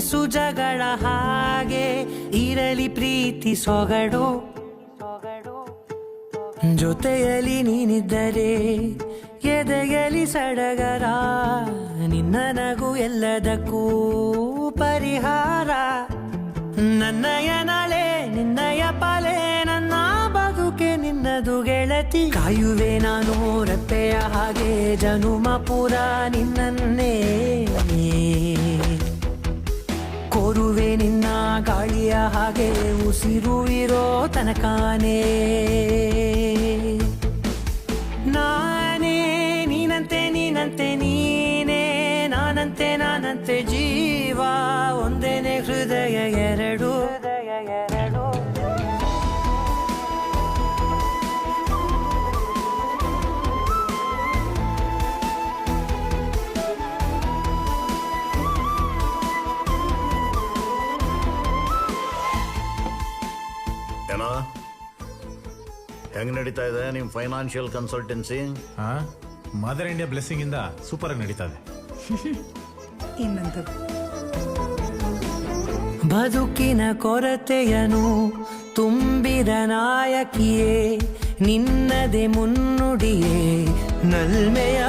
ಮುನಿಸು ಜಗಳ ಹಾಗೆ ಇರಲಿ ಪ್ರೀತಿ ಸೊಗಡು ಜೊತೆಯಲ್ಲಿ ನೀನಿದ್ದರೆ ಎದೆಯಲಿ ಸಡಗರ ನಿನ್ನ ನಗು ಎಲ್ಲದಕ್ಕೂ ಪರಿಹಾರ ನನ್ನಯ ನಾಳೆ ನಿನ್ನಯ ಪಾಲೆ ನನ್ನ ಬದುಕೆ ನಿನ್ನದು ಗೆಳತಿ ಕಾಯುವೆ ನಾನು ರೆಪ್ಪೆಯ ಹಾಗೆ ಜನುಮ ಪೂರ ನಿನ್ನನ್ನೇ ಕೋರುವೆ ನಿನ್ನ ಗಾಳಿಯ ಹಾಗೆ ಉಸಿರು ಇರೋ ತನಕಾನೇ ನಾನೇ ನೀನಂತೆ ನೀನಂತೆ ನೀನೇ ನಾನಂತೆ ಜೀವ ಒಂದೇನೆ ಹೃದಯ ಎರಡು ಏನೋ ಹೆಂಗ್ ನಡೀತಾ ಇದೆ ನಿಮ್ financial consultancy? Mother India blessing ಇಂದ ಸೂಪರ್ ಆಗಿ ನಡೀತಾ ಇದೆ. ಇನ್ನೊಂದು ಬದುಕಿನ ಕೊರತೆಯನು ತುಂಬಿದ ನಾಯಕಿಯೇ ನಿನ್ನದೆ ಮುನ್ನುಡಿಯೇ ನಲ್ಮೆಯ